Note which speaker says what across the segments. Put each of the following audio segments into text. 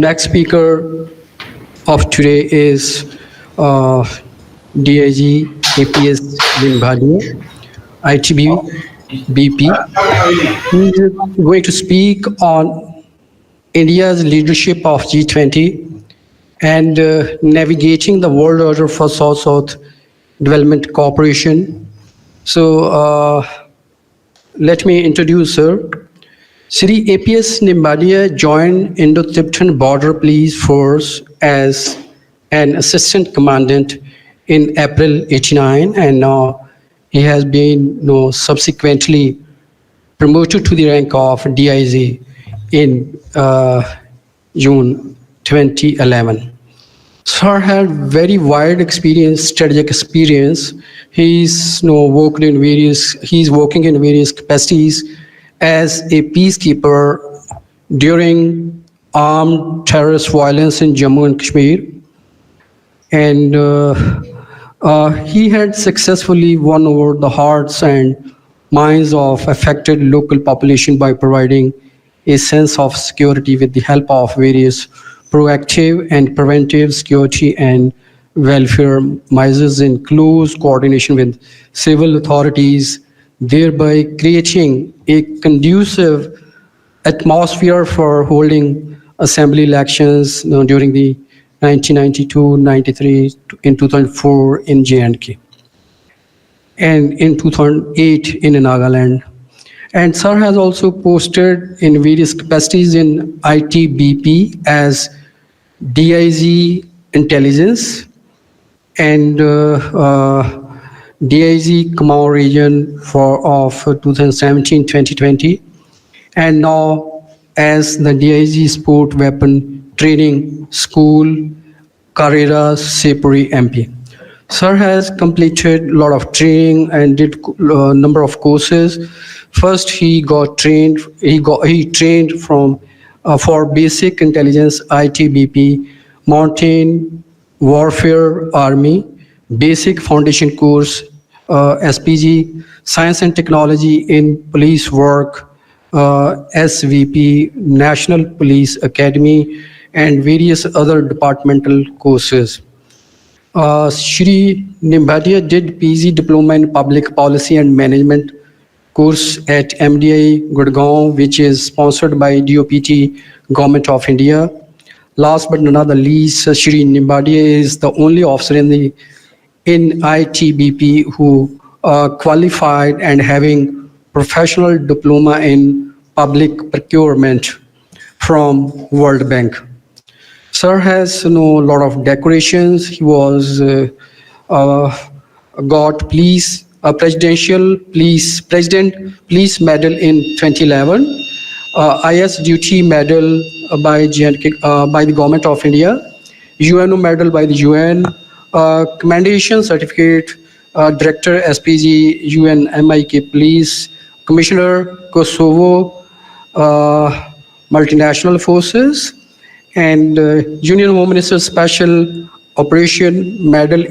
Speaker 1: Next speaker of today is DIG APS Limbhadia, ITB BP. He is going to speak on India's leadership of G20 and navigating the world order for South-South Development Cooperation. So let me introduce her. Shri APS Nimbadia joined Indo-Tibetan Border Police Force as an assistant commandant in April '89, and now he has been subsequently promoted to the rank of DIG in June 2011. Sir had very wide experience, strategic experience. He's working in various capacities as a peacekeeper during armed terrorist violence in Jammu and Kashmir. And he had successfully won over the hearts and minds of affected local population by providing a sense of security with the help of various proactive and preventive security and welfare measures in close coordination with civil authorities, thereby creating a conducive atmosphere for holding assembly elections during the 1992, 93, in 2004 in J&K, and in 2008 in Nagaland. And Sir has also posted in various capacities in ITBP as DIG Intelligence and DIG Command Region of 2017-2020, and now as the DIG Sport Weapon Training School, Karera, Sepuri, MP. Sir has completed a lot of training and did a number of courses. First, he trained for basic intelligence ITBP, Mountain Warfare Army, basic foundation course, SPG, Science and Technology in Police Work, SVP, National Police Academy, and various other departmental courses. Shri Nimbadia did PG Diploma in Public Policy and Management course at MDI Gurgaon, which is sponsored by DOPT, Government of India. Last but not the least, Shri Nimbadia is the only officer in ITBP who qualified and having professional diploma in public procurement from World Bank. Sir has a lot of decorations. He was got Presidential President Police Medal in 2011, IS Duty Medal by the Government of India, UNO Medal by the UN, Commendation Certificate, Director SPG UN MIK Police, Commissioner Kosovo Multinational Forces, and Union Home Minister Special Operation Medal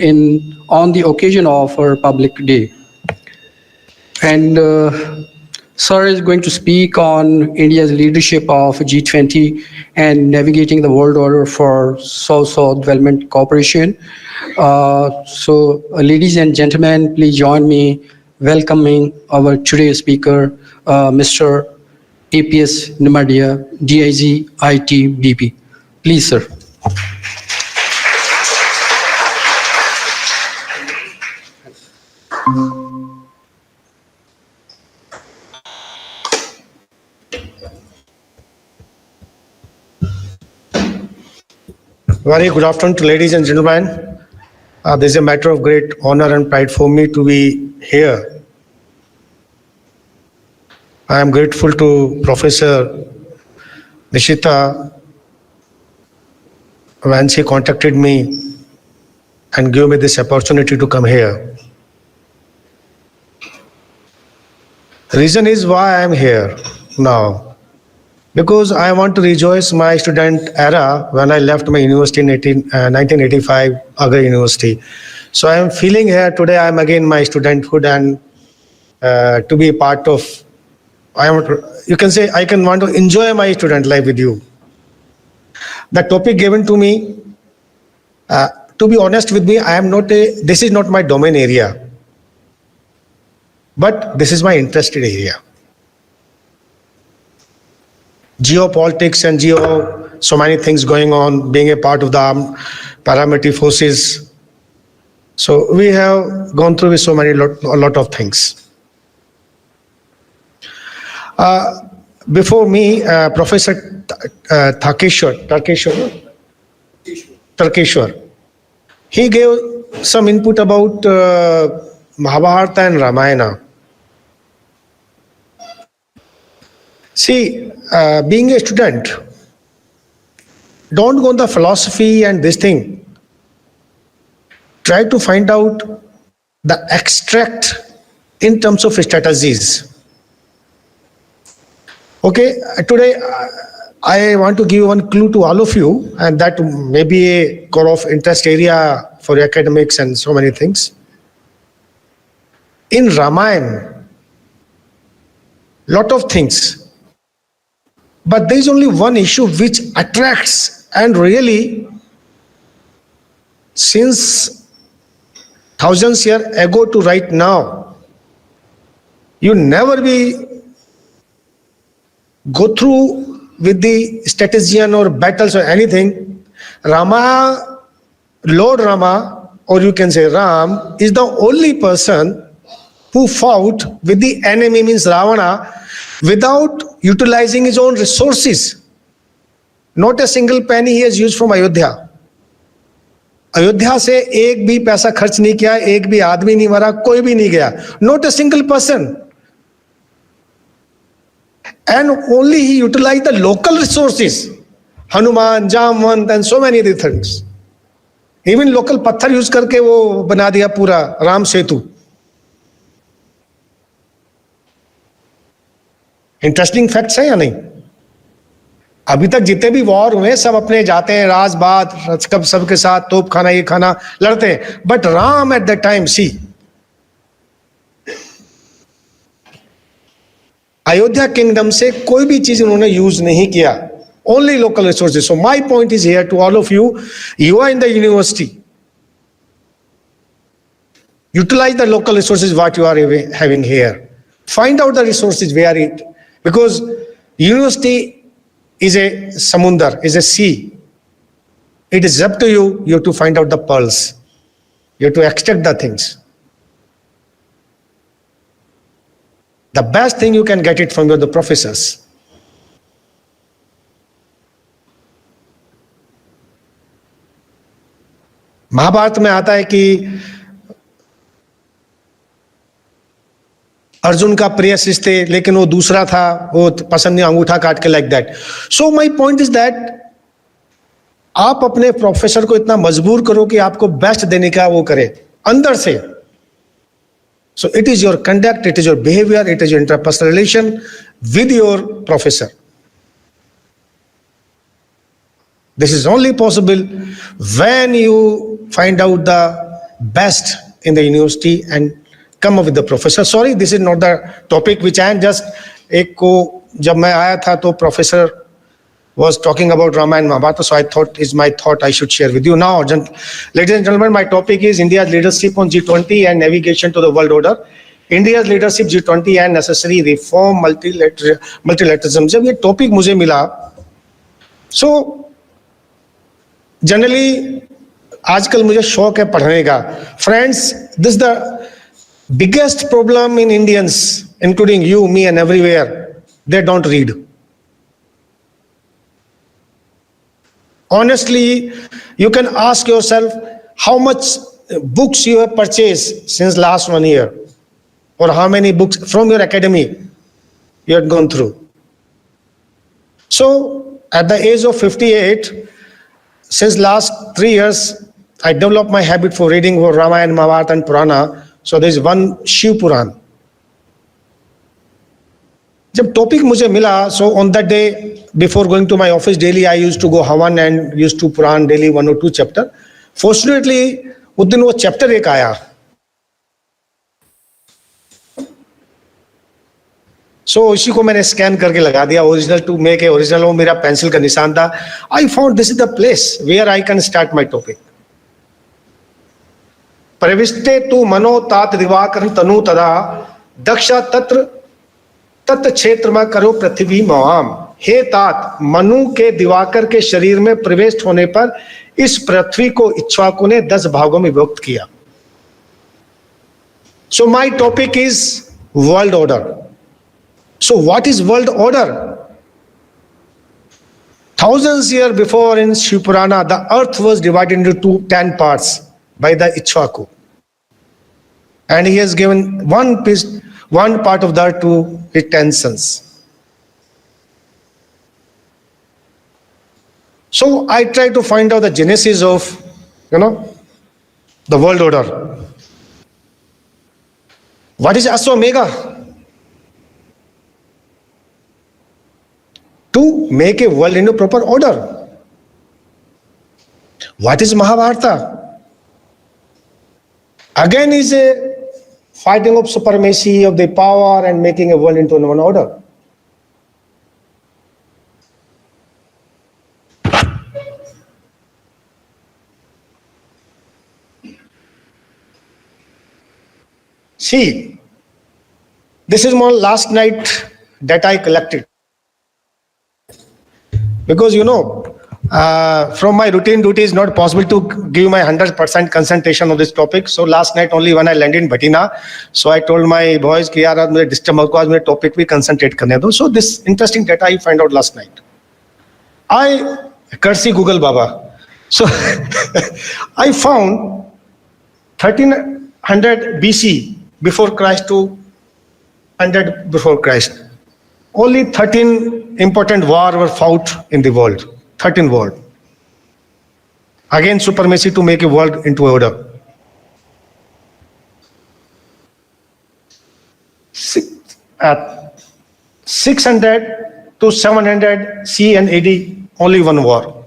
Speaker 1: on the occasion of our Republic Day. And Sir is going to speak on India's leadership of G20 and navigating the world order for South-South Development Cooperation. So, ladies and gentlemen, please join me welcoming our today's speaker, Mr. APS Nimbadia, DIG ITBP. Please, sir.
Speaker 2: Very good afternoon to ladies and gentlemen. This is a matter of great honor and pride for me to be here. I am grateful to Professor Nishita when she contacted me and gave me this opportunity to come here. The reason is why I am here now. Because I want to rejoice my student era when I left my university in 1985, Agra University. So I am feeling here today I am again my studenthood and to be a part of, you can say I can want to enjoy my student life with you. the topic given to me, to be honest with me, this is not my domain area, but this is my interested area. Geopolitics and so many things going on, being a part of the armed paramilitary forces. So we have gone through with a lot of things. Before me, Professor Tarkeshwar, he gave some input about Mahabharata and Ramayana. See, being a student, don't go on the philosophy and this thing. Try to find out the extract in terms of strategies. Okay, today I want to give one clue to all of you, and that may be a core of interest area for academics and so many things. In Ramayana, lot of things. But there is only one issue which attracts, and really, since thousands years ago to right now, you never be go through with the strategian or battles or anything. Lord Rama, or you can say Ram, is the only person who fought with the enemy, means Ravana, without utilizing his own resources. Not a single penny he has used from Ayodhya. Ayodhya से एक भी पैसा खर्च नहीं किया, एक भी आदमी नहीं मरा, कोई भी नहीं गया. Not a single person. And only he utilized the local resources. Hanuman, Jamwant and so many other things. Even local पत्थर यूज करके वो बना दिया पूरा राम सेतु. इंटरेस्टिंग फैक्ट्स है या नहीं? अभी तक जितने भी वॉर हुए सब अपने जाते हैं, राजबात कब सबके साथ तोप खाना ये खाना लड़ते हैं. But Ram at the time, see Ayodhya kingdom से कोई भी चीज उन्होंने यूज नहीं किया. Only local resources. So my point is here to all of you. You are in the university. Utilize the local resources what you are having here. Find out the resources where it, because university is a samundar, is a sea. It is up to you. You have to find out the pearls. You have to extract the things. The best thing you can get it from the professors. Mahabharata में आता है कि अर्जुन का प्रिय शिष्य थे, लेकिन वो दूसरा था, वो पसंद नहीं, अंगूठा काट के, like that. So my point is that आप अपने प्रोफेसर को इतना मजबूर करो कि आपको बेस्ट देने का वो करे अंदर से. So it is your conduct, it is your behaviour, it is your interpersonal relation with your professor. This is only possible when you find out the best in the university and come up with the professor. Sorry, this is not the topic which I am just. एक को जब मैं आया था तो professor was talking about Ramayana and Mahabharata, so I thought I should share with you. Now, ladies and gentlemen, my topic is India's leadership on G20 and navigation to the world order. India's leadership G20 and necessary reform multilateralism. जब ये topic मुझे मिला, so generally आजकल मुझे शौक है पढ़ने का. Friends, this is the biggest problem in Indians, including you, me and everywhere. They don't read. Honestly, you can ask yourself how much books you have purchased since last 1 year, or how many books from your academy you have gone through. So at the age of 58, since last 3 years, I developed my habit for reading for Ramayana, Mahabharata and Purana. So there is one Shiv Puran. जब topic मुझे मिला, so on that day before going to my office daily, I used to go Havan and used to Puran daily 1 or 2 chapter. Fortunately, उस दिन वो chapter एक आया. सो इसी को मैंने स्कैन करके लगा दिया, original to make a original, वो मेरा पेंसिल का निशान था. I found this is the place where I can start my topic. प्रविष्टे तु मनो तात दिवाकर तनु तदा दक्षा तत्र तत् क्षेत्र में करो पृथ्वी मवाम. हे तात, मनु के दिवाकर के शरीर में प्रवेश होने पर इस पृथ्वी को इक्ष्वाकु ने 10 भागों में विभक्त किया. So my topic is world order. So what is world order? Thousands years before in Shiv Purana, the earth was divided into 10 parts by the Ichwaku. And he has given one part of that to his 10 sons. So I try to find out the genesis of, the world order. What is Aswamegha? To make a world into proper order. What is Mahabharata? Again is a fighting of supremacy of the power and making a world into one order. See, this is my last night that I collected. Because from my routine duty, it's not possible to give my 100% concentration on this topic. So last night only when I landed in Bhatina, so I told my boys कि यार आज मुझे disturb मत करो, आज मुझे topic भी concentrate करने दो. So this interesting data I find out last night. I courtesy Google Baba. So I found 1300 BC before Christ to 100 before Christ. Only 13 important wars were fought in the world. 13 wars. Again, supremacy to make a world into order. 600 to 700 C and AD, only one war.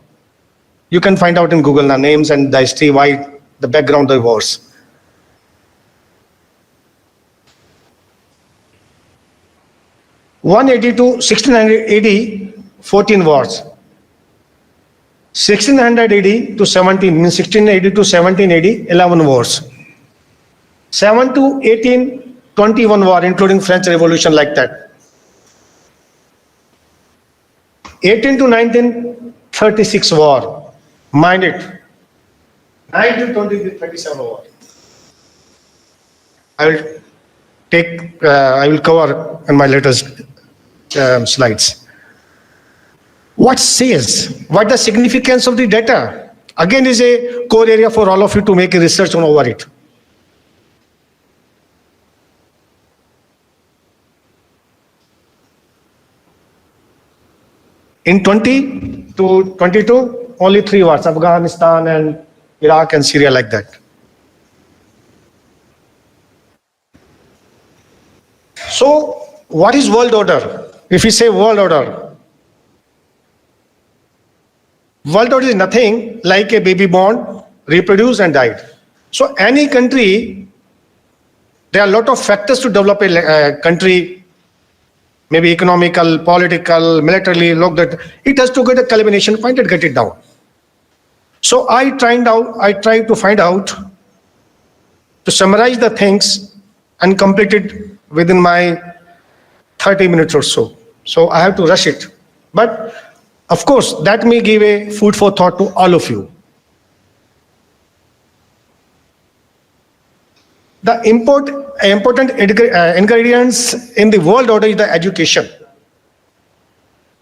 Speaker 2: You can find out in Google the names and the history, why the background of the wars. 180 to 1600 AD, 14 wars. 1600 AD to 17, means 1680 to 17 AD, 11 wars. 7 to 18, 21 war, including French Revolution, like that. 18 to 19, 36 war. Mind it. 9 to 20, 37 war. I will cover in my latest slides. What the significance of the data? Again is a core area for all of you to make a research on over it. In 20 to 22, only 3 wars, Afghanistan and Iraq and Syria, like that. So, what is world order? If we say world order is nothing like a baby born, reproduced and died. So any country, there are a lot of factors to develop a country, maybe economical, political, militarily, look that it has to get a culmination point and get it down. So I tried to find out, to summarize the things and complete it within my 30 minutes or so. So I have to rush it. But of course, that may give a food for thought to all of you. The important ingredients in the world order is the education.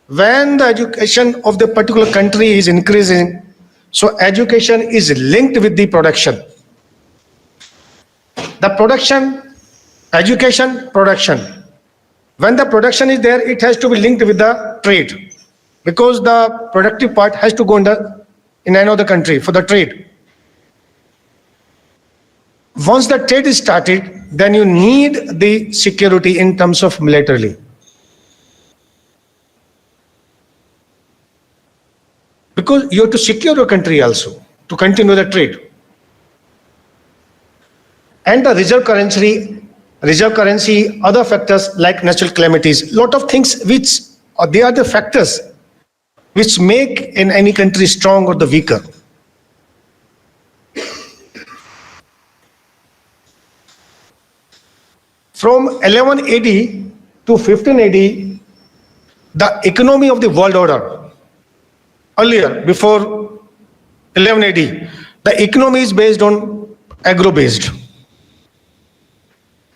Speaker 2: When the education of the particular country is increasing, so education is linked with the production. The production, education, production. When the production is there, it has to be linked with the trade, because the productive part has to go in another country for the trade. Once the trade is started, then you need the security in terms of militarily. Because you have to secure your country also to continue the trade. And the reserve currency reserve currency, other factors like natural calamities, lot of things which they are the factors which make in any country strong or the weaker. From 1180 to 1580, the economy of the world order, earlier, before 1180, the economy is based on agro-based.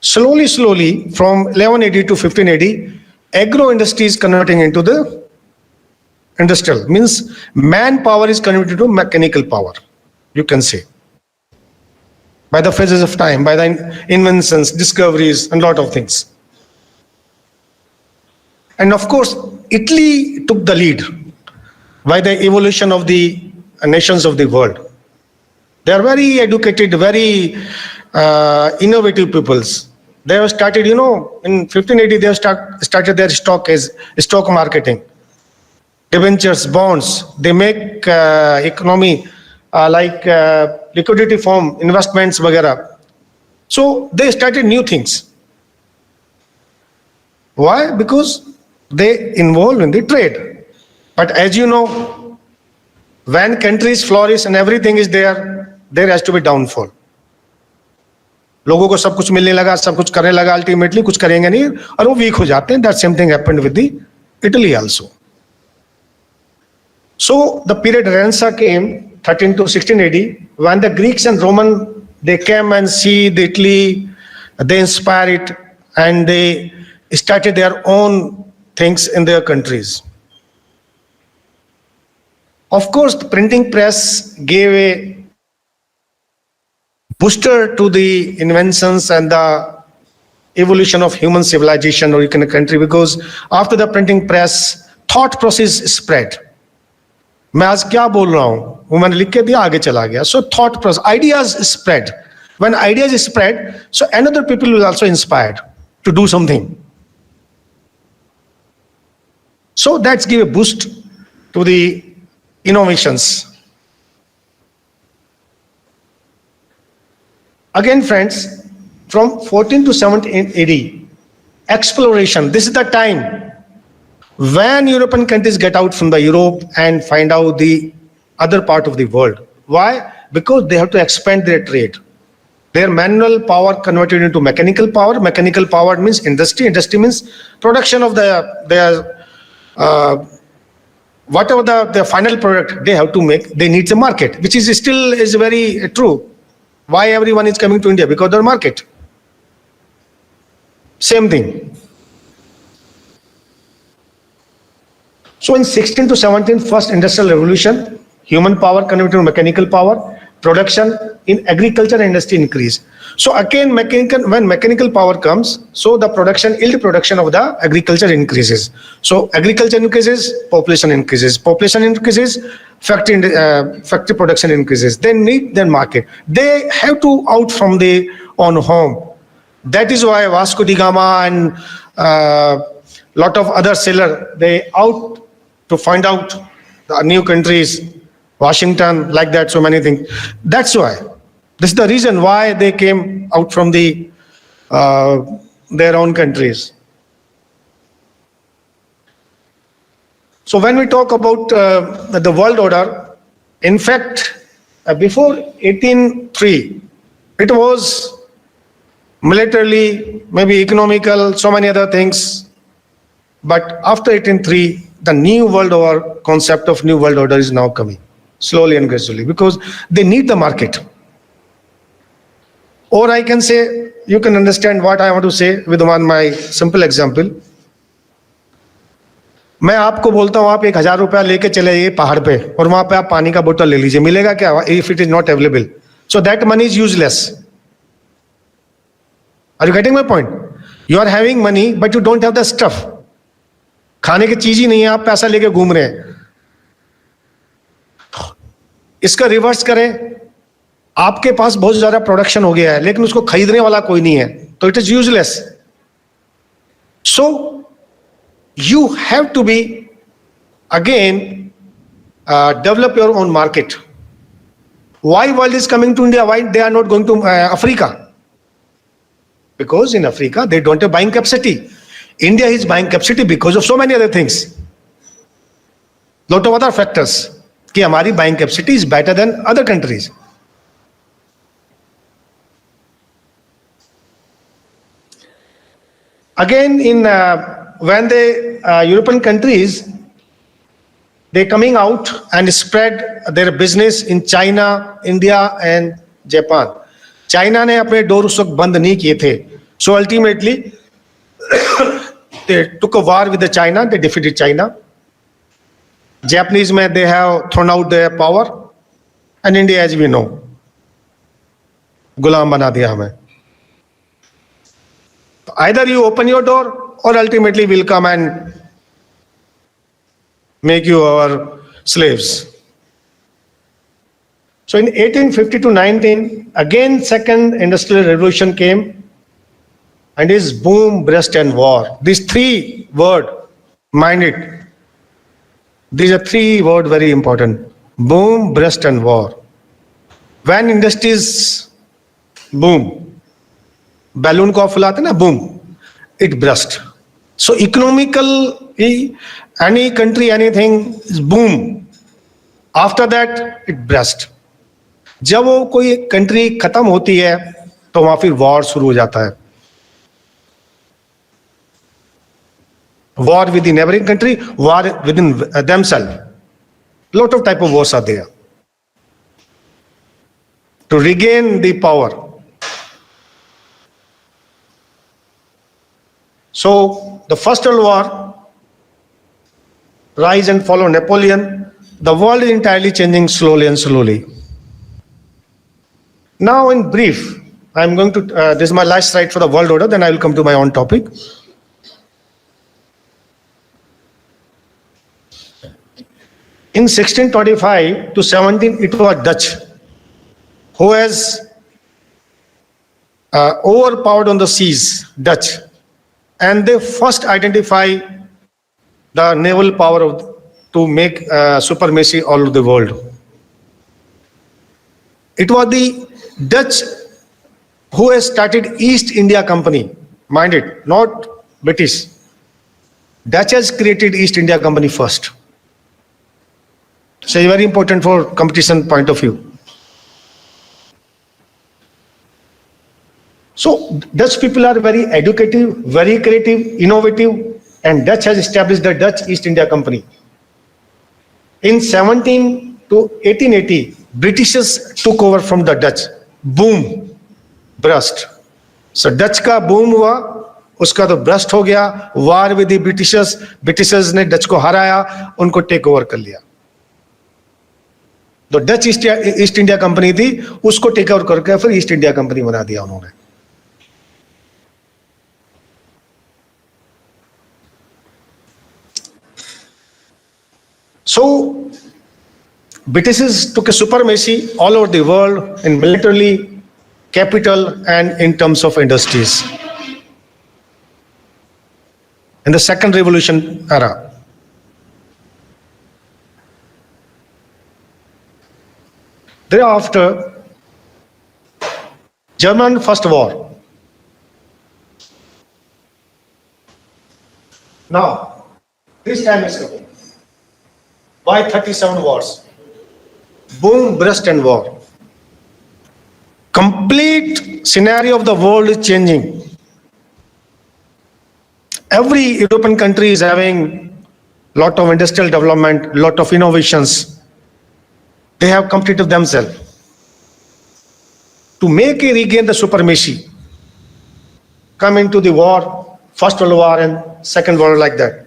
Speaker 2: Slowly, from 1180 to 1580, agro-industry is converting into the industrial. Means manpower is converted to mechanical power, you can say. By the phases of time, by the inventions, discoveries, and lot of things. And of course, Italy took the lead by the evolution of the nations of the world. They are very educated, very innovative peoples. They have started, in 1580, they have started their stock marketing, debentures, bonds. They make economy like liquidity form, investments, वगैरह. So they started new things. Why? Because they involved in the trade. But as you know, when countries flourish and everything is there has to be downfall. लोगों को सब कुछ मिलने लगा, सब कुछ करने लगा, ultimately कुछ करेंगे नहीं और वो weak हो जाते हैं. That same thing happened with the Italy also. So the period Renaissance came 13 to 16 AD, when the Greeks and Roman, they came and see the Italy, they inspired it and they started their own things in their countries. Of course, the printing press gave a booster to the inventions and the evolution of human civilization or in a country, because after the printing press, thought process spread. मैं आज क्या बोल रहा हूं वो मैंने लिख के दिया, आगे चला गया. So thought process, ideas spread. When ideas spread, so another people will also inspired to do something. So that's give a boost to the innovations. Again, friends, from 14 to 17 AD, exploration. This is the time when European countries get out from the Europe and find out the other part of the world. Why? Because they have to expand their trade. Their manual power converted into mechanical power. Mechanical power means industry. Industry means production of their whatever the final product they have to make. They need a market, which is still is very true. Why everyone is coming to India? Because their market. Same thing. So in 16 to 17, first industrial revolution, human power converted to mechanical power, production in agriculture and industry increase. So again, when mechanical power comes, so the yield production of the agriculture increases. So agriculture increases, population increases. Population increases, factory production increases. They need their market. They have to out from their own home. That is why Vasco da Gama and lot of other sailors, they out to find out the new countries, Washington, like that, so many things. That's why. This is the reason why they came out from the their own countries. So when we talk about the world order, in fact, before 1803, it was militarily, maybe economical, so many other things. But after 1803, the new world order, concept of new world order is now coming, slowly and gradually, because they need the market. Or I can say, you can understand what I want to say with one my simple example. मैं आपको बोलता हूँ आप 1000 रुपया लेके चले जाइए पहाड़ पे और वहां पे आप पानी का बोतल ले लीजिए, मिलेगा क्या? If it is not available, so that money is useless. Are you getting my point? You are having money, but you don't have the stuff. खाने की चीज ही नहीं है, आप पैसा लेके घूम रहे हैं. इसका रिवर्स करें, आपके पास बहुत ज्यादा प्रोडक्शन हो गया है लेकिन उसको खरीदने वाला कोई नहीं है, तो it is useless. So you have to be again develop your own market. Why world is coming to India? Why they are not going to Africa? because in Africa they don't have buying capacity. India is buying capacity because of so many other things. Lot of other factors. कि हमारी buying capacity is better than other countries. Again, when the European countries, they coming out and spread their business in China, India and Japan. China ने अपने door उस वक्त बंद नहीं किए थे. So ultimately, they took a war with the China. They defeated China. Japanese में they have thrown out their power, and India, as we know, गुलाम बना दिया हमें. Either you open your door, or ultimately we'll come and make you our slaves. So in 1850 to 19, again second industrial revolution came, and is boom, bust and war. These three words, mind it. These are three words very important. Boom, bust and war. When industries boom, balloon को फुलाते ना, boom, it burst. So economically, any country, anything is boom. After that, it burst. जब वो कोई country खत्म होती है तो वहां फिर वॉर शुरू हो जाता है. War with the neighboring country, war within themselves. Lot of type of wars are there to regain the power. So the First World War, rise and fall of Napoleon, the world is entirely changing slowly and slowly. Now in brief, I'm going to, this is my last slide for the world order, then I will come to my own topic. In 1625 to 17, it was Dutch who has overpowered on the seas, Dutch. And they first identify the naval power to make supremacy all over the world. It was the Dutch who has started East India Company. Mind it, not British. Dutch has created East India Company first. So it's very important for competition point of view. So Dutch people are very educative, very creative, innovative, and Dutch has established the Dutch East India Company. In 17 to 1880, Britishers took over from the Dutch. Boom, burst. So Dutch का boom हुआ, उसका तो burst हो गया. War with the Britishers, Britishers ने Dutch को हराया, उनको take over कर लिया. तो डच ईस्ट इंडिया कंपनी थी, उसको टेक ओवर करके फिर ईस्ट इंडिया कंपनी बना दिया उन्होंने. So Britishers took a supremacy all over the world in militarily, capital, and in terms of industries. In the second revolution era. Thereafter, German First War. Now, this time is coming. Why 37 wars? Boom, burst and war. Complete scenario of the world is changing. Every European country is having lot of industrial development, lot of innovations. They have completed themselves to make a regain the supremacy, come into the war, First World War and Second World War like that.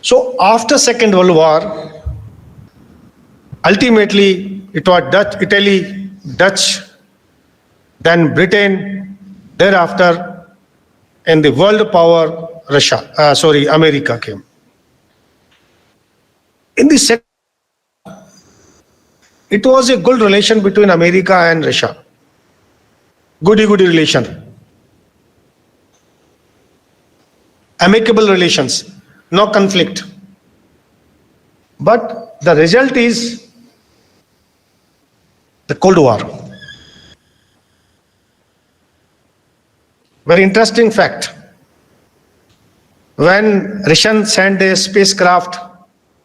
Speaker 2: So after Second World War, ultimately it was Dutch, Italy, Dutch, then Britain, thereafter in the world power, America came. In the second, it was a good relation between America and Russia. Goody relation. Amicable relations, no conflict. But the result is the Cold War. Very interesting fact. When Russian sent a spacecraft,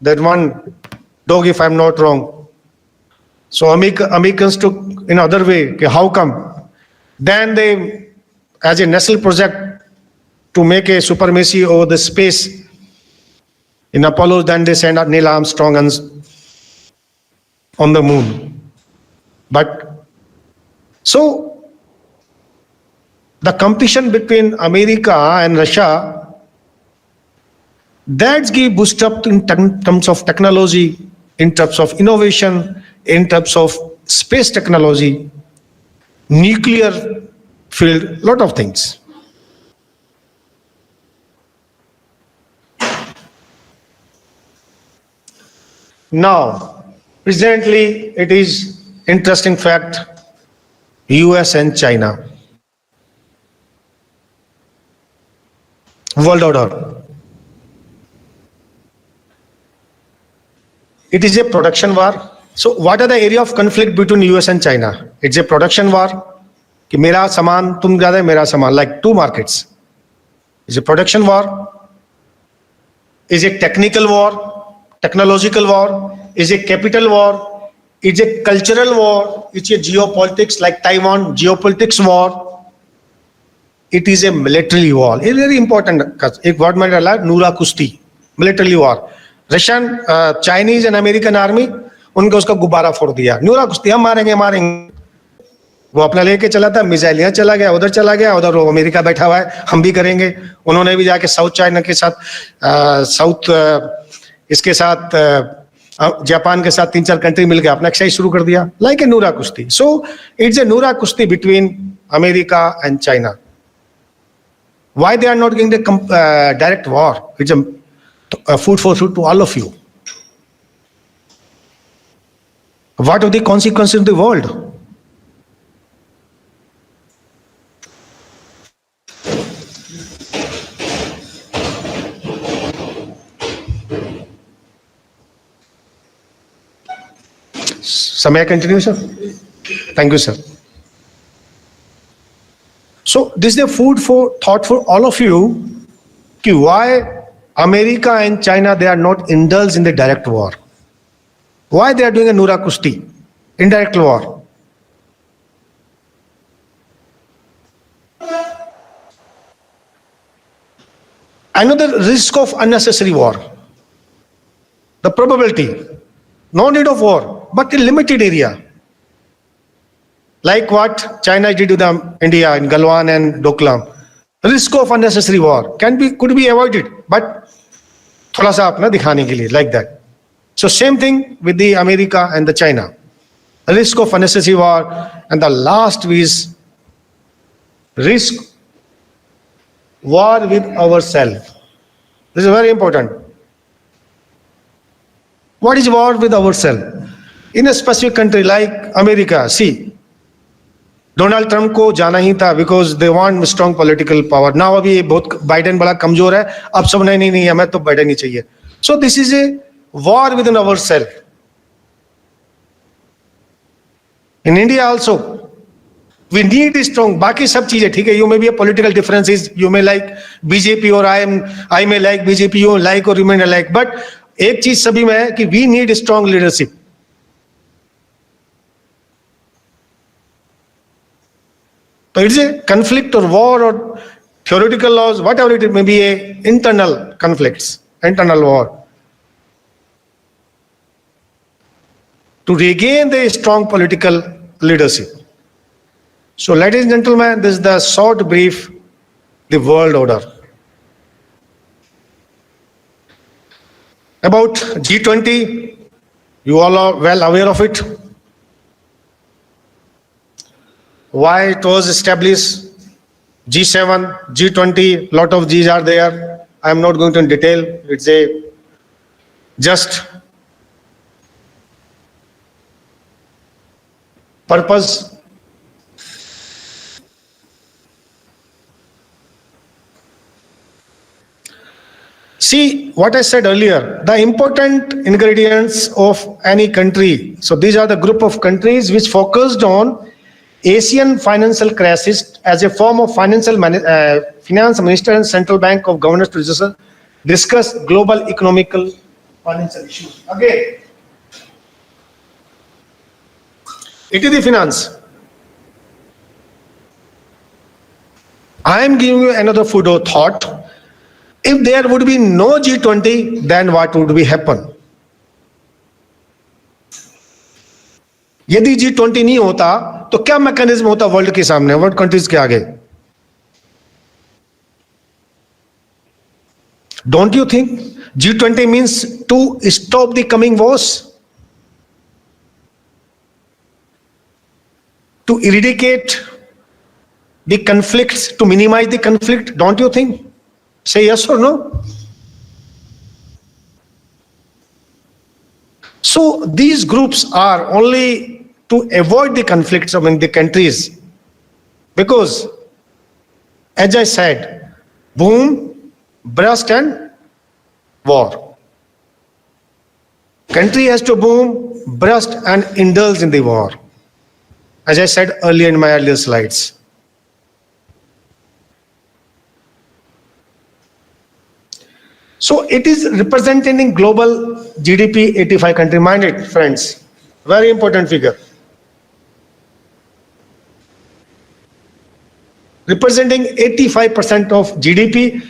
Speaker 2: that one dog, if I'm not wrong. So Americans took in other way. Okay, how come? Then they, as a national project to make a supremacy over the space in Apollo, then they sent out Neil Armstrong on the moon. But so the competition between America and Russia, that's give boost up in terms of technology, in terms of innovation, in terms of space technology, nuclear field, lot of things. Now, presently, it is interesting fact, US and China. World order. It is a production war. So what are the area of conflict between US and China? It's a production war. कि मेरा सामान तुम ज़्यादा है, मेरा सामान, like two markets. It's a production war. Is a technical war, technological war, is a capital war, is a cultural war, it's a geopolitics like Taiwan, geopolitics war. It is a military war. It's very important. एक word मैंने डाला नूरा कुश्ती, military war. Russian, Chinese and American army उनको उसका गुब्बारा फोड़ दिया. नूरा कुश्ती हम मारेंगे. वो अपना लेके चला था, मिसाइल यहाँ चला गया, उधर वो अमेरिका बैठा हुआ है, हम भी करेंगे. उन्होंने भी जाके साउथ चाइना के साथ, इसके साथ जापान के साथ 3-4 कंट्री मिलकर अपना एक्सरसाइज शुरू कर दिया, लाइक ए नूरा कुश्ती. सो इट्स ए नूरा कुश्ती between America and China. Why they are not getting the direct war? It's a food for thought to all of you. What are the consequences in the world? So may I continue, sir? Thank you, sir. So this is a food for thought for all of you. Why America and China, they are not indulged in the direct war? Why they are doing a Nura Kusti, indirect war? Another risk of unnecessary war. The probability, no need of war, but in limited area. Like what China did to India in Galwan and Doklam. Risk of unnecessary war could be avoided, but थोड़ा सा अपना दिखाने के लिए, like that. So same thing with the America and the China. Risk of unnecessary war, and the last is risk war with ourselves. This is very important. What is war with ourselves? In a specific country like America, see, Donald Trump को जाना ही था because they want strong political power. Now अभी बहुत Biden बड़ा कमजोर है, अब सब नहीं हमें तो बाइडेन ही चाहिए. So this is a war within our self. In India also we need strong. बाकी सब चीजें ठीक है, you may be a political differences, you may like BJP और I may like BJP, you like और remain like, but एक चीज सभी में है कि we need strong leadership. So it's a conflict or war or theoretical laws, whatever it may be, a internal conflicts, internal war. To regain the strong political leadership. So ladies and gentlemen, this is the short brief, the world order. About G20, you all are well aware of it. Why it was established, G7, G20, lot of G's are there. I am not going to in detail. It's a just purpose. See what I said earlier, the important ingredients of any country. So these are the group of countries which focused on Asian financial crisis as a form of finance minister and central bank of governors to discuss global economical financial issues. Again, it is the finance. I am giving you another food for thought. If there would be no G20, then what would be happen? यदि G20 नहीं होता तो क्या mechanism होता world के सामने, world countries के आगे? Don't you think G20 means to stop the coming wars, to eradicate the conflicts, to minimize the conflict? Don't you think? Say yes or no. So these groups are only to avoid the conflicts among the countries, because as I said, boom, burst and war. Country has to boom, burst and indulge in the war, as I said earlier in my earlier slides. So it is representing global GDP 85 country. Mind it, friends, very important figure. Representing 85% of GDP,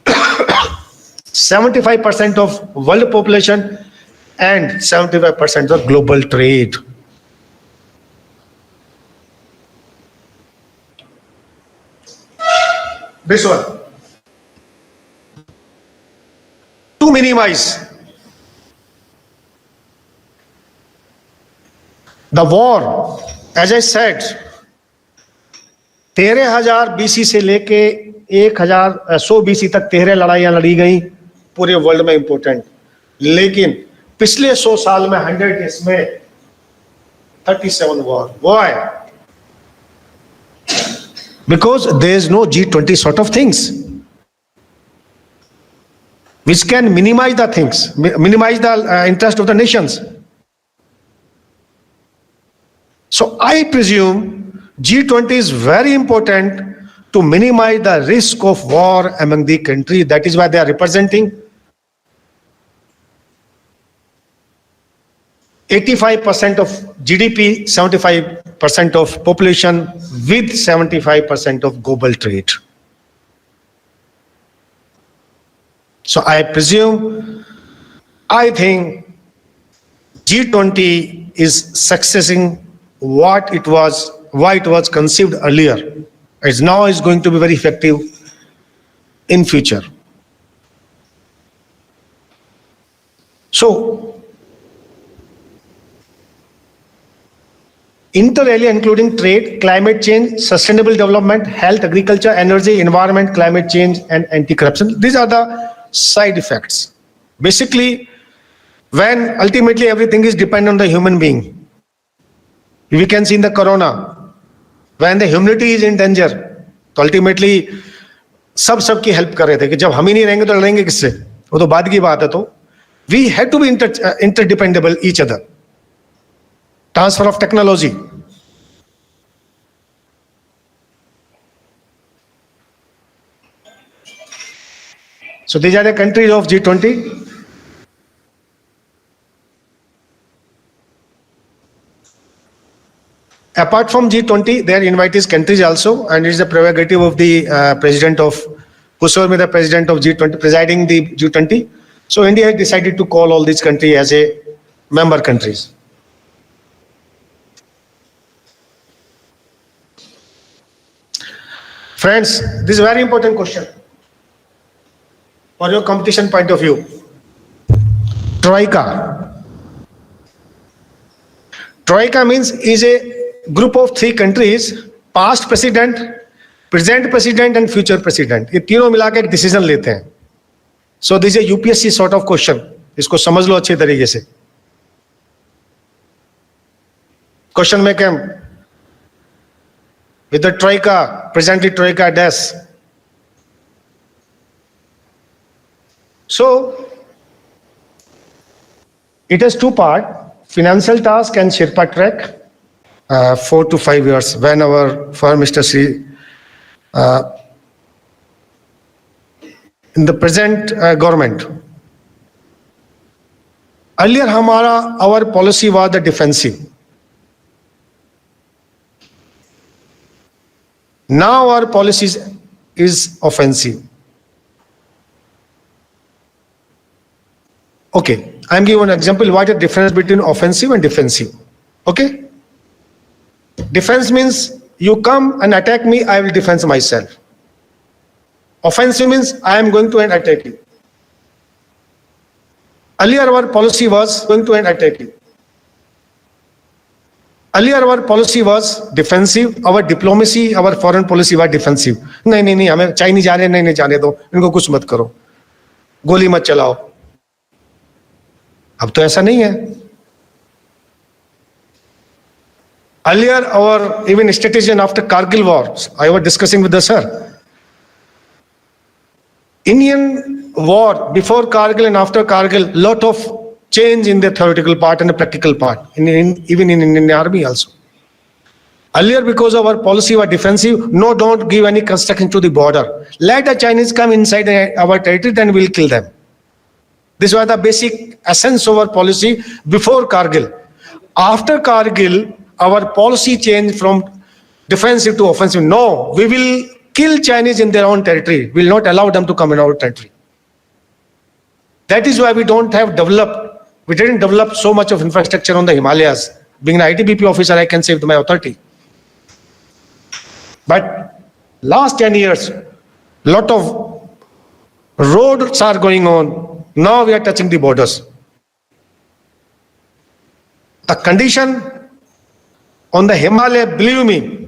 Speaker 2: 75% of world population, and 75% of global trade. This one. To minimize the war, as I said, 13,000 BC से लेके 1,100 BC तक 13 लड़ाइयां लड़ी गई पूरे world में, important. लेकिन पिछले 100 साल में 100 डेज में 37 war. Why? Because there is no G20 sort of things which can minimize the things, minimize the interest of the nations. So I presume G20 is very important to minimize the risk of war among the countries. That is why they are representing 85% of GDP, 75% of population, with 75% of global trade. So I presume, I think G20 is successing what it was, why it was conceived earlier. It's now is going to be very effective in future. So inter alia including trade, climate change, sustainable development, health, agriculture, energy, environment, climate change, and anti-corruption. These are the side effects. Basically, when ultimately everything is dependent on the human being. We can see in the corona, when the humanity is in danger, तो ultimately सबकी help कर रहे थे कि जब हम ही नहीं रहेंगे तो लड़ेंगे किससे, वो तो बाद की बात है. तो we had to be interdependable each other. Transfer of technology. So these are the countries of G20. Apart from G20, they are invited countries also, and it is the prerogative of the president of, whosoever may the president of G20 presiding the G20. So India has decided to call all these countries as a member countries. Friends, this is a very important question for your competition point of view. Troika. Troika means is a group of 3 countries, past president, present president and future president. ये तीनों मिला के एक decision लेते हैं. So this is a UPSC sort of question. इसको समझ लो अच्छे तरीके से. Question में क्या? With the troika, presently troika dash. So it has 2 parts: financial task and Sherpa track. 4 to 5 years when our firm Mr. Sri in the present government. Earlier our policy was the defensive. Now our policy is offensive. Okay, I'm giving an example. What is the difference between offensive and defensive? Okay. Defense means you come and attack me, I will defend myself. Offensive means I am going to attack you. Earlier our policy was going to attack you. Earlier our policy was defensive, our diplomacy, our foreign policy was defensive. नहीं हमें Chinese जाने नहीं जाने दो, इनको कुछ मत करो, गोली मत चलाओ. अब तो ऐसा नहीं है. Earlier our even strategy after Kargil war, I was discussing with the sir. Indian war before Kargil and after Kargil, lot of change in the theoretical part and the practical part, even in Indian army also. Earlier, because of our policy was defensive, no, don't give any construction to the border. Let the Chinese come inside our territory, then we'll kill them. This was the basic essence of our policy before Kargil. After Kargil, our policy changed from defensive to offensive. No, we will kill Chinese in their own territory. We will not allow them to come in our territory. That is why we didn't develop so much of infrastructure on the Himalayas. Being an ITBP officer, I can say with my authority. But last 10 years, lot of roads are going on. Now we are touching the borders. The condition on the Himalaya, believe me,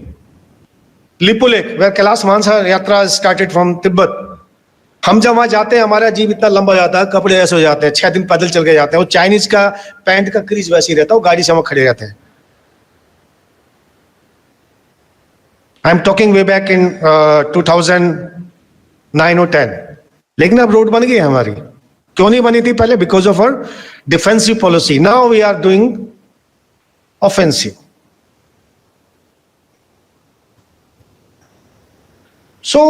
Speaker 2: Lipulek, where Kailash Mansa Yatra started from Tibet. हम जब वहां जाते हैं हमारा जीव इतना लंबा हो जाता है, कपड़े ऐसे हो जाते हैं, 6 दिन पैदल चल के जाते हैं. वो चाइनीज का पैंट का क्रीज वैसे ही रहता है, वो गाड़ी से वहां खड़े रहते हैं. I am talking way back in 2009 और 10. लेकिन अब रोड बन गई है हमारी. क्यों नहीं बनी थी पहले? Because of our defensive policy. Now we are doing offensive. So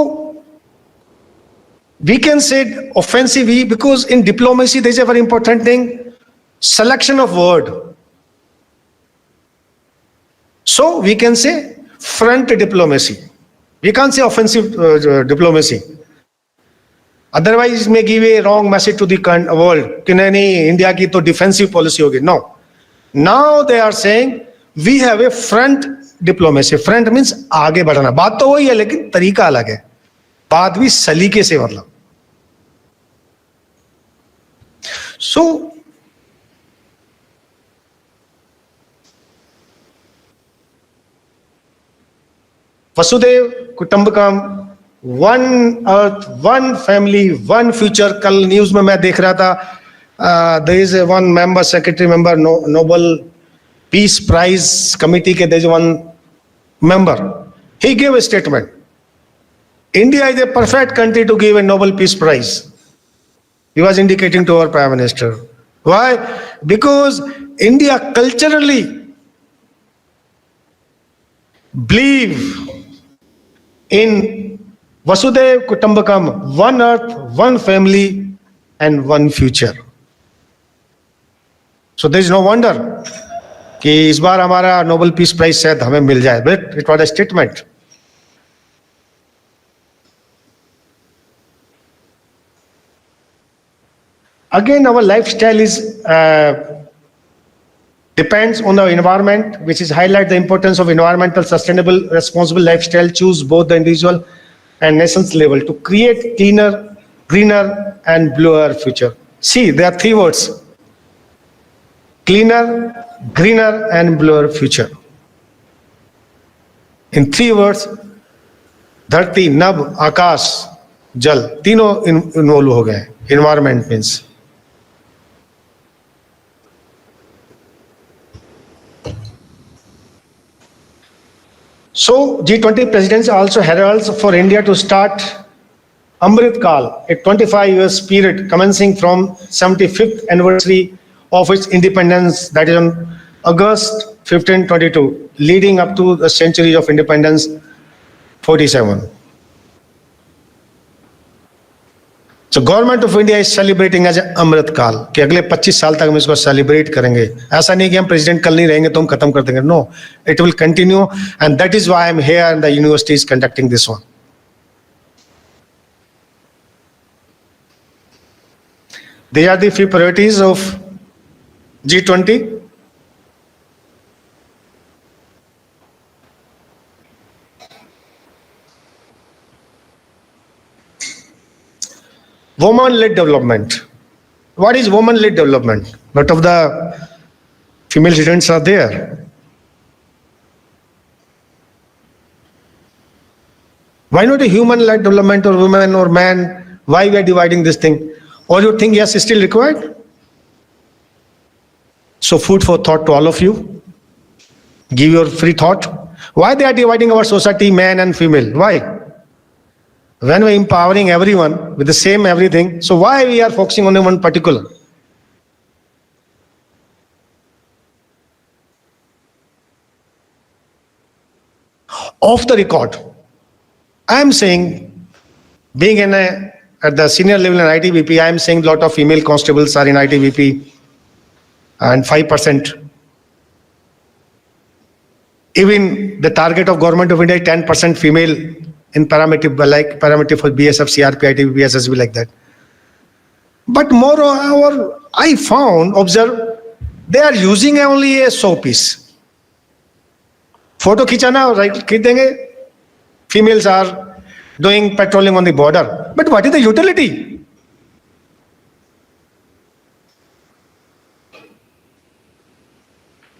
Speaker 2: we can say offensive because in diplomacy there is a very important thing, selection of word. So we can say front diplomacy. We can't say offensive diplomacy. Otherwise it may give a wrong message to the world कि नहीं India की तो defensive policy होगी. No. Now they are saying we have a front diplomacy. Front means आगे बढ़ना. बात तो वही है लेकिन तरीका अलग है. बात भी सलीके से मतलब. So वसुदेव कुटुंबकम, one earth, one family, one future. कल न्यूज में मैं देख रहा था, there is one member, secretary member, Nobel Peace Prize Committee के there is one member. He gave a statement. India is a perfect country to give a Nobel Peace Prize. He was indicating to our Prime Minister. Why? Because India culturally believe in Vasudev Kutumbakam, one earth, one family, and one future. So there is no wonder कि इस बार हमारा Nobel peace prize शायद हमें मिल जाए. But it was a statement. Again, our lifestyle is depends on the environment, which is highlight the importance of environmental, sustainable, responsible lifestyle. Choose both the individual and nation's level to create cleaner, greener, and bluer future. See, there are 3 words: cleaner, greener, and bluer future. In 3 words, धरती, नभ, आकाश, जल, तीनों involve हो गए. Environment means. So G20 presidency also heralds for India to start Amrit Kal, a 25 years period commencing from 75th anniversary of its independence, that is on August 15, 22. leading up to the century of independence 47. So government of India is celebrating as a अमृत काल कि अगले 25 साल तक हम इसको celebrate करेंगे. ऐसा नहीं कि हम प्रेसिडेंट कल नहीं रहेंगे तो हम खत्म कर देंगे. No, it will continue, and that is why I am here and the university is conducting this one. They are the few priorities of G20. Woman-led development. What is woman-led development? Lot of the female students are there. Why not a human-led development or women or man? Why we are dividing this thing? Or you think yes, is still required? So food for thought to all of you. Give your free thought. Why they are dividing our society, man and female? Why? When we are empowering everyone with the same everything, so why we are focusing on one particular? Off the record, I am saying, being at the senior level in ITBP, I am saying a lot of female constables are in ITBP, and 5%. Even the target of government of India is 10% female in parameter, like parameter for BSF, CRP, ITBP, SSB, like that. But moreover, I observe, they are using only a showpiece. Photo khichana, right? खींच देंगे. Females are doing patrolling on the border. But what is the utility?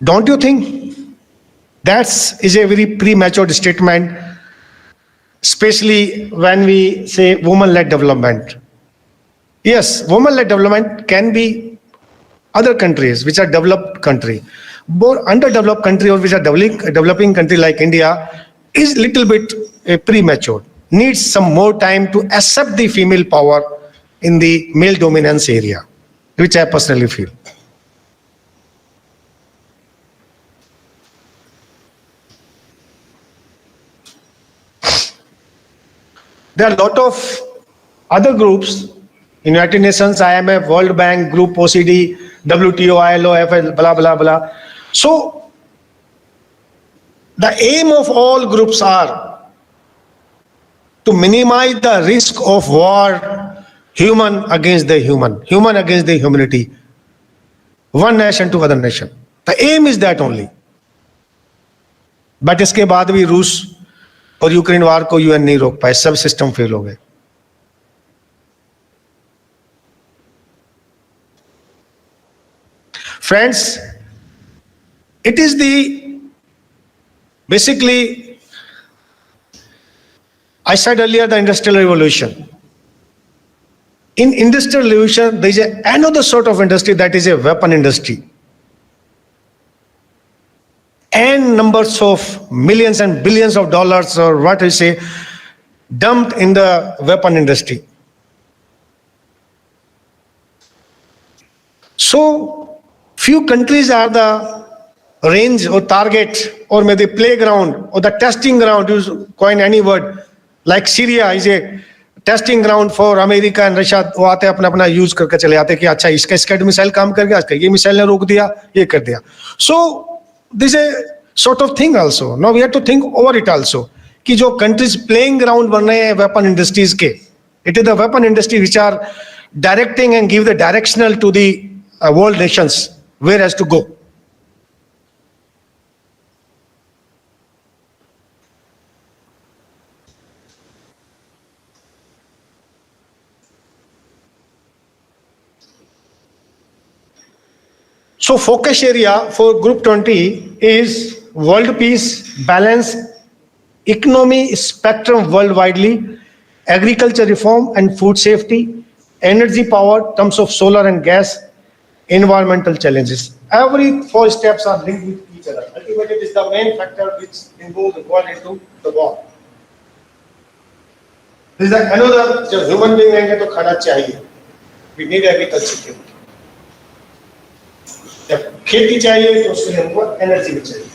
Speaker 2: Don't you think that is a very premature statement, especially when we say woman-led development? Yes, woman-led development can be other countries which are developed country. More underdeveloped country or which are developing country like India is little bit premature. Needs some more time to accept the female power in the male dominance area, which I personally feel. There are a lot of other groups, United Nations, IMF, World Bank, Group OECD, WTO, ILO, FL, blah, blah, blah. So, the aim of all groups are to minimize the risk of war, human against the human, human against the humanity, one nation to other nation. The aim is that only. But इसके बाद भी रूस और Ukraine वार को UN नहीं रोक पाए, सब सिस्टम फेल हो गए. Friends, it is basically, I said earlier, the industrial revolution. In industrial revolution, there is another sort of industry, that is a weapon industry. And numbers of millions and billions of dollars, or what I say, dumped in the weapon industry. So, few countries are the range or target, or maybe playground, or the testing ground, use coin any word, like Syria is a testing ground for America and Russia. वो आते अपना अपना use करके चले आते कि अच्छा इसका स्कैड मिसाइल काम कर गया, ये मिसाइल ने रोक दिया, ये कर दिया. So this is a sort of thing also. Now we have to think over it also. कि जो countries playing ground बन रहे हैं weapon industries के, it is the weapon industry which are directing and give the directional to the world nations where has to go. So focus area for Group 20 is world peace, balance, economy spectrum worldwidely, agriculture reform and food safety, energy power, terms of solar and gas, environmental challenges. Every 4 steps are linked with each other. Ultimately, it is the main factor which involves the world into the war. This is another, जो human being रहेंगे तो खाना चाहिए. We need agriculture. जब खेती चाहिए तो उसके लिए हमको एनर्जी भी चाहिए.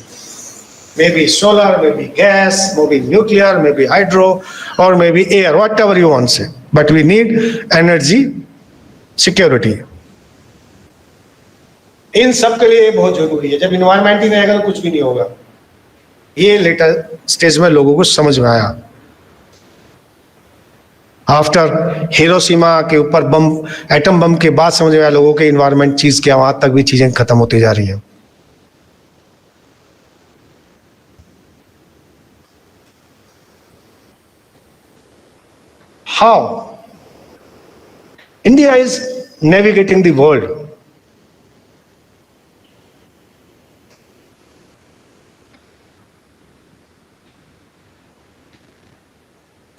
Speaker 2: maybe solar, maybe gas, maybe nuclear, maybe hydro, or maybe air, whatever you want to say. But we need energy security. इन सब के लिए बहुत जरूरी है. जब इन्वायरमेंट ही नहीं रहेगा तो कुछ भी नहीं होगा. ये लेटर स्टेज में लोगों को समझ में आया. आफ्टर हिरोशिमा के ऊपर बम, एटम बम के बाद समझ में आया लोगों के इन्वायरमेंट चीज क्या, वहां तक भी चीजें खत्म होती जा रही है. How India is navigating the world.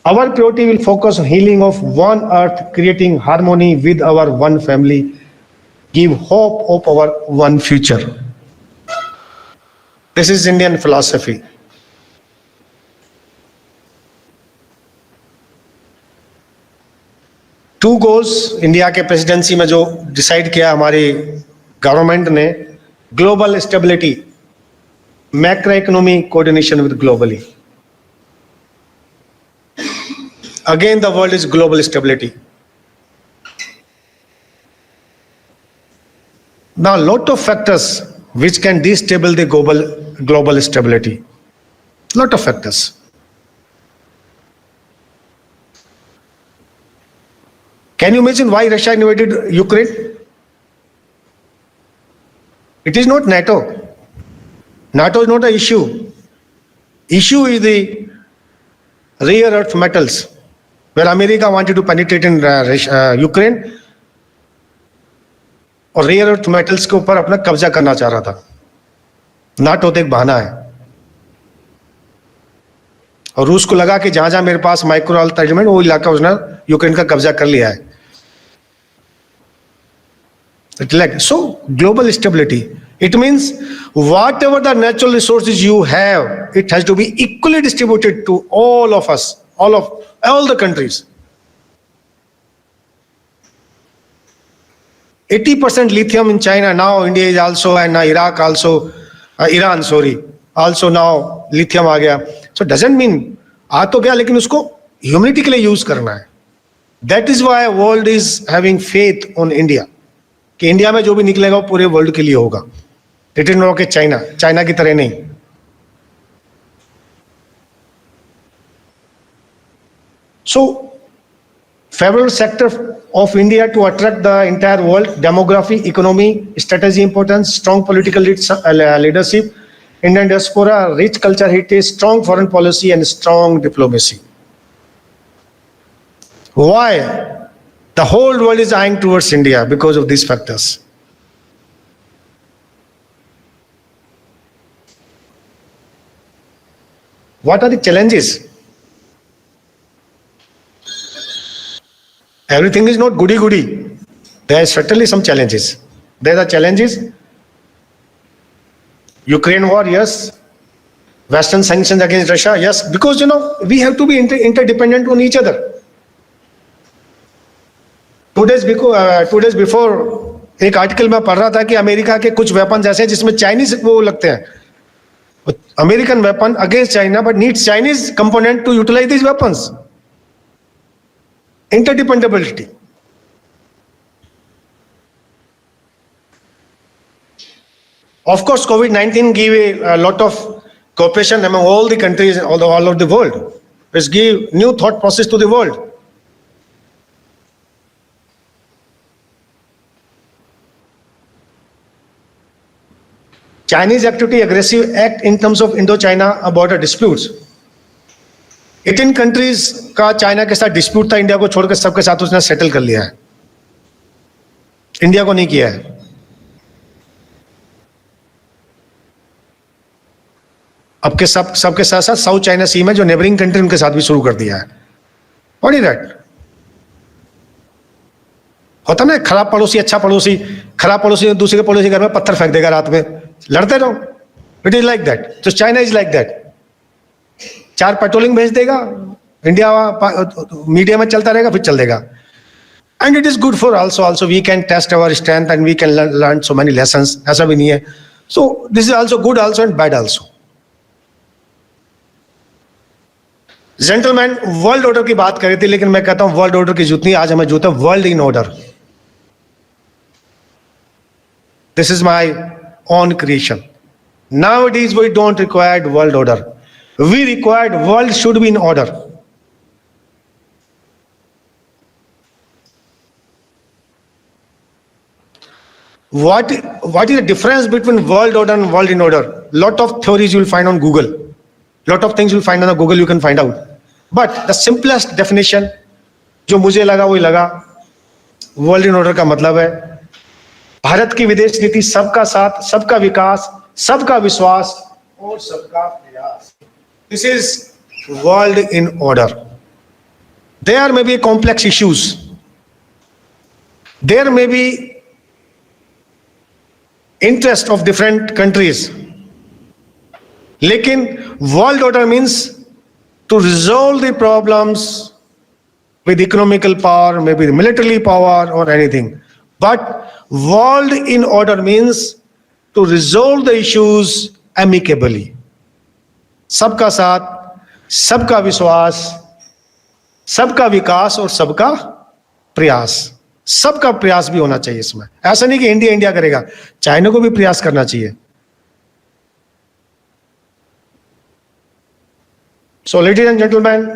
Speaker 2: Our priority will focus on healing of one earth, creating harmony with our one family, give hope of our one future. This is Indian philosophy. Two goals India के presidency में जो decide किया हमारी government ने, global stability, macro economy coordination with globally. Again, the world is global stability. Now, lot of factors which can destabilize the global stability. Lot of factors. Can you imagine why Russia invaded Ukraine? It is not NATO. NATO is not the issue. Issue is the rare earth metals. Where America wanted to penetrate in Ukraine और rare earth metals के ऊपर अपना कब्जा करना चाह रहा था. NATO तो एक बहाना है. और रूस को लगा कि जहां जहां मेरे पास माइक्रो अर्थ एलिमेंट, वो इलाका उसने यूक्रेन का कब्जा कर लिया है. So global stability, it means whatever the natural resources you have, it has to be equally distributed to all of us, all the countries. 80% lithium in China now. India is also, and Iraq also, Iran sorry, also now lithium आ गया. So doesn't mean आ तो गया, लेकिन उसको humanity के लिए use करना है. That is why world is having faith on India, कि इंडिया में जो भी निकलेगा वो पूरे वर्ल्ड के लिए होगा. इट इज नॉट कि चाइना की तरह नहीं. So favorable sector of India to attract the entire world: demography, economy, strategy importance, strong political leadership, Indian diaspora, rich culture heritage, strong foreign policy, and strong diplomacy. Why? The whole world is eyeing towards India because of these factors. What are the challenges? Everything is not goody-goody. There are certainly some challenges. There are challenges. Ukraine war, yes. Western sanctions against Russia, yes. Because, we have to be interdependent on each other. 2 days before एक article में पढ़ रहा था कि America के कुछ weapons ऐसे हैं जिसमें चाइनीज वो लगते हैं. American weapon against China, but needs Chinese component to utilize this weapons. Interdependability. Of course, COVID-19 gave a lot of cooperation among all the countries, all over the world. It's give new thought process to the world. Chinese activity, aggressive act in terms of Indo-China border disputes. 18 countries का China के साथ dispute था. India को छोड़कर सबके साथ उसने settle कर लिया है. इंडिया को नहीं किया है. अब के सबके साथ साथ साउथ चाइना सी में जो नेबरिंग कंट्री उनके साथ भी शुरू कर दिया है. What is that? होता ना खराब पड़ोसी अच्छा पड़ोसी. खराब पड़ोसी दूसरे के पड़ोसी घर में पत्थर फेंक देगा रात में, लड़ते रहो. It is like that. तो China is like that. 4 patrolling भेज देगा, इंडिया मीडिया में चलता रहेगा, फिर चल देगा. And it is good for also we can test our strength and we can learn so many lessons. ऐसा भी नहीं है. So this is also good also and bad also. Gentleman world order की बात करी थी, लेकिन मैं कहता हूं वर्ल्ड ऑर्डर की जरूरत नहीं, आज हमें जरूरत है world in order. This is my own creation. Nowadays, we don't require world order. We require world should be in order. What is the difference between world order and world in order? Lot of theories you will find on Google. Lot of things you will find on Google, you can find out. But the simplest definition जो मुझे लगा वही लगा, world in order का मतलब है भारत की विदेश नीति सबका साथ, सबका विकास, सबका विश्वास और सबका प्रयास. This is world in order. There may be complex issues, there may be interest of different countries, लेकिन world order means to resolve the problems with economical power, maybe militarily power or anything. But world in order means to resolve the issues amicably. सबका साथ, सबका विश्वास, सबका विकास और सबका प्रयास. सबका प्रयास भी होना चाहिए इसमें. ऐसा नहीं कि इंडिया इंडिया करेगा, चाइना को भी प्रयास करना चाहिए. So ladies and gentlemen,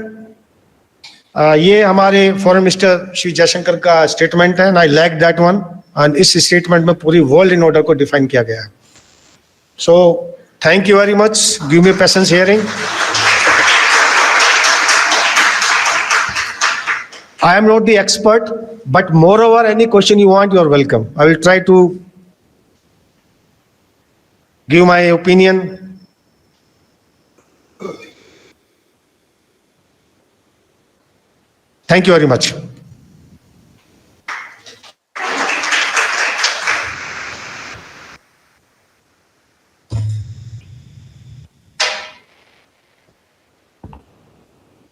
Speaker 2: ये हमारे फॉरेन मिनिस्टर श्री जयशंकर का स्टेटमेंट है, and I like that one. And इस स्टेटमेंट में पूरी वर्ल्ड इन ऑर्डर को डिफाइन किया गया है. So thank you very much. Give me patience hearing. I am not the expert, but moreover, any question you want, you are welcome. I will try to give my opinion. Thank you very much.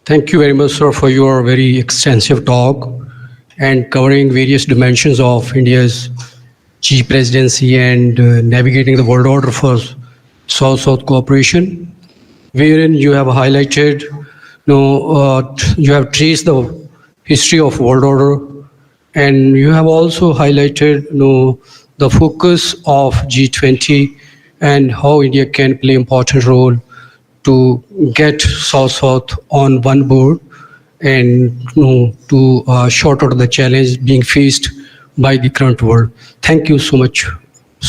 Speaker 1: Thank you very much, sir, for your very extensive talk and covering various dimensions of India's G presidency and navigating the world order for South-South cooperation, wherein you have highlighted, you have traced the history of world order, and you have also highlighted, the focus of G20 and how India can play important role to get South-South on one board and to sort out the challenge being faced by the current world. Thank you so much.